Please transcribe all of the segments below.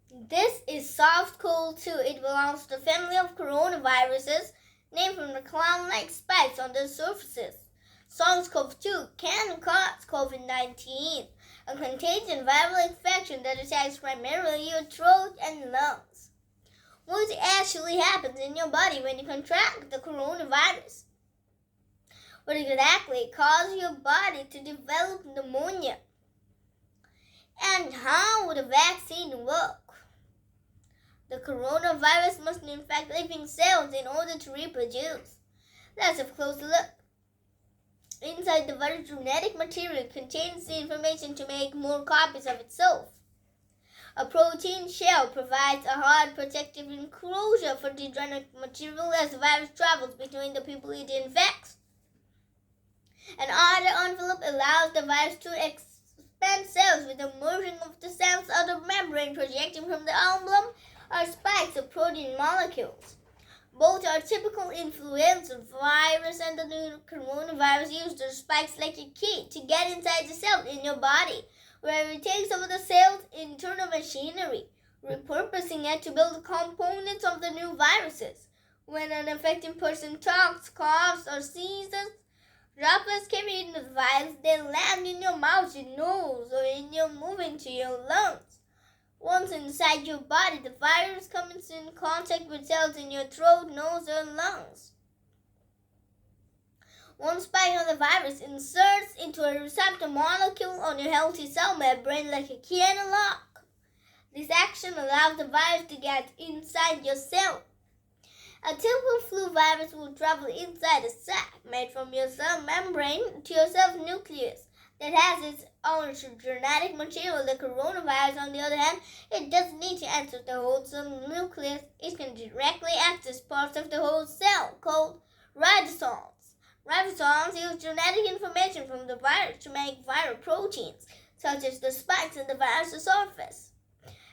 This is SARS-CoV-2. It belongs to the family of coronaviruses, named from the clown-like spikes on their surfaces. SARS-CoV-2 can cause Covid-19, a contagious viral infection that attacks primarily your throat and lungs. What actually happens in your body when you contract the coronavirus? What exactly causes your body to develop pneumonia? And how would a vaccine work? The coronavirus must infect living cells in order to reproduce. Let's have a closer look. Inside the virus, genetic material contains the information to make more copies of itself. A protein shell provides a hard protective enclosure for the genetic material as the virus travels between the people it infects. An outer envelope allows the virus to expand cells with the merging of the cell's outer membrane. Projecting from the envelope are spikes of protein molecules. Both are typical influenza virus and the new coronavirus use the spikes like a key to get inside the cell in your body, where it takes over the cell's internal machinery, repurposing it to build the components of the new viruses. When an infected person talks, coughs, or sneezes, droplets carrying the virus then land in your mouth, your nose, or in your moving to your lungs. Once inside your body, the virus comes in contact with cells in your throat, nose, or lungs. One spike of the virus inserts into a receptor molecule on your healthy cell membrane like a key and a lock. This action allows the virus to get inside your cell. A typical flu virus will travel inside a sac made from your cell membrane to your cell nucleus that has its own genetic material. The coronavirus, on the other hand, it doesn't need to enter the whole cell nucleus. It can directly access parts of the whole cell called ribosomes. Ribosomes use genetic information from the virus to make viral proteins, such as the spikes in the virus surface.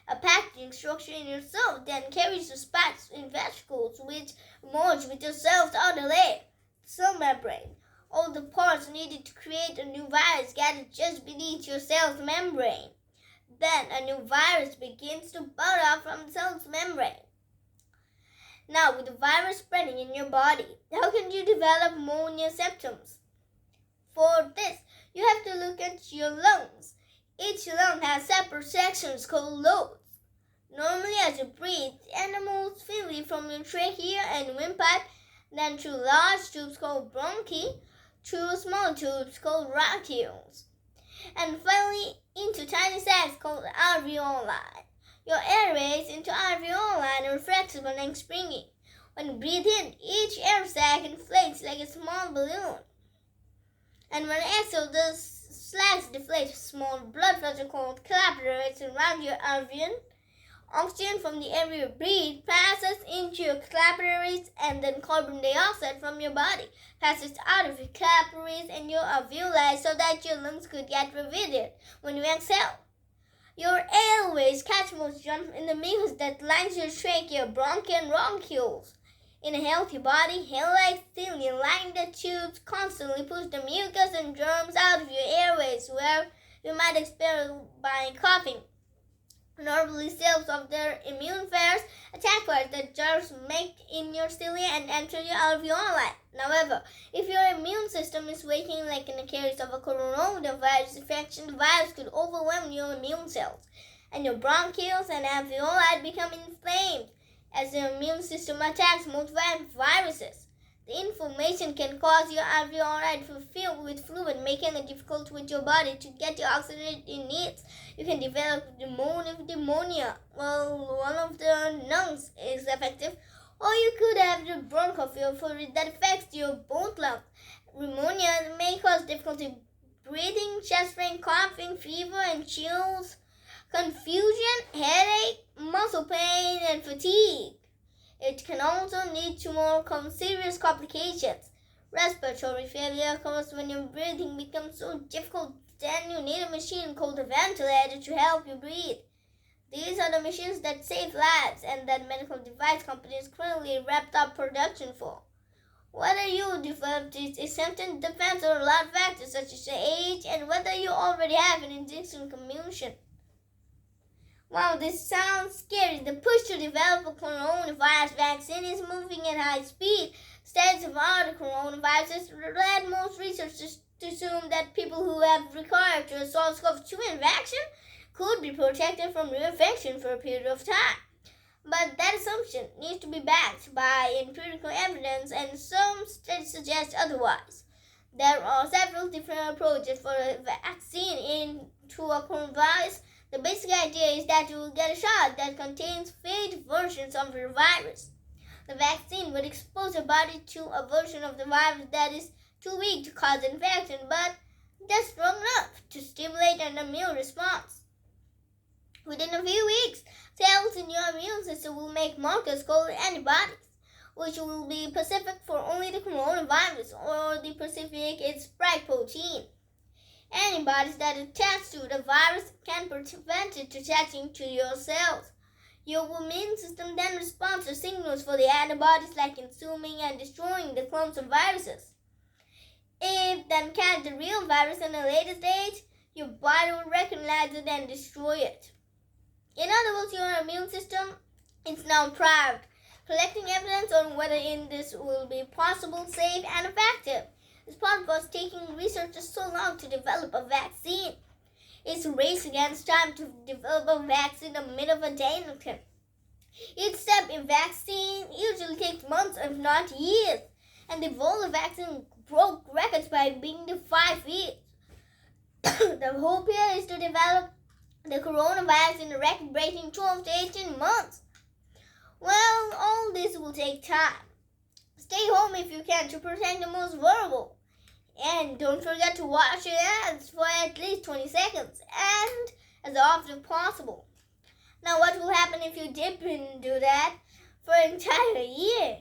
A packaging structure in your cell then carries the spikes in vesicles which merge with your cell's outer layer, the cell membrane. All the parts needed to create a new virus gathered just beneath your cell's membrane. Then a new virus begins to bud out from the cell's membrane. Now, with the virus spreading in your body, how can you develop pneumonia symptoms? For this, you have to look at your lungs. Each lung has separate sections called lobes. Normally, as you breathe, air moves freely from your trachea and windpipe, then through large tubes called bronchi, through small tubes called bronchioles, and finally into tiny sacs called alveoli. Your airways into alveoli are flexible and springy. When you breathe in, each air sac inflates like a small balloon. And when you exhale, the sacs deflate. Small blood vessels called capillaries around your alveoli. Oxygen from the air you breathe passes into your capillaries, and then carbon dioxide from your body passes out of your capillaries and your alveoli so that your lungs could get rebreathed when you exhale. Your airways catch moisture in the mucus that lines your trachea, bronchi, and bronchioles. In a healthy body, hair-like thin line the tubes constantly push the mucus and germs out of your airways, where you might experience by coughing. Normally, cells of their immune virus attack virus that germs make in your cilia and enter your alveoli. However, if your immune system is weakened, like in the case of a coronavirus infection, the virus could overwhelm your immune cells, and your bronchioles and alveoli become inflamed as the immune system attacks multiple viruses. The inflammation can cause your alveoli to fill with fluid, making it difficult for your body to get the oxygen it needs. You can develop pneumonia while one of the lungs is affected, or you could have the bronchophobia that affects your both lungs. Pneumonia may cause difficulty breathing, chest pain, coughing, fever, and chills, confusion, headache, muscle pain, and fatigue. It can also lead to more serious complications. Respiratory failure occurs when your breathing becomes so difficult that you need a machine called a ventilator to help you breathe. These are the machines that save lives and that medical device companies currently wrapped up production for. Whether you develop these symptoms depends on a lot of factors such as your age and whether you already have an existing condition. While this sounds scary, the push to develop a coronavirus vaccine is moving at high speed. Studies of other coronaviruses led most researchers to assume that people who have required a SARS-CoV-2 infection could be protected from reinfection for a period of time. But that assumption needs to be backed by empirical evidence, and some studies suggest otherwise. There are several different approaches for a vaccine into a coronavirus. The basic idea is that you will get a shot that contains faded versions of your virus. The vaccine would expose your body to a version of the virus that is too weak to cause infection, but just strong enough to stimulate an immune response. Within a few weeks, cells in your immune system will make markers called antibodies, which will be specific for only the coronavirus, or the specific is spike protein. Antibodies that attach to the virus can prevent it attaching to your cells. Your immune system then responds to signals for the antibodies, like consuming and destroying the clones of viruses. If then catch the real virus in a later stage, your body will recognize it and destroy it. In other words, your immune system is now primed, collecting evidence on whether this will be possible, safe, and effective. This part was taking researchers so long to develop a vaccine. It's a race against time to develop a vaccine in the middle of a day. Each step in vaccine usually takes months, if not years, and the Ebola vaccine broke records by being the 5 years. The hope here is to develop the coronavirus in a record-breaking 12 to 18 months. Well, all this will take time. Stay home if you can to protect the most vulnerable. And don't forget to wash your hands for at least 20 seconds and as often as possible. Now, what will happen if you didn't do that for an entire year?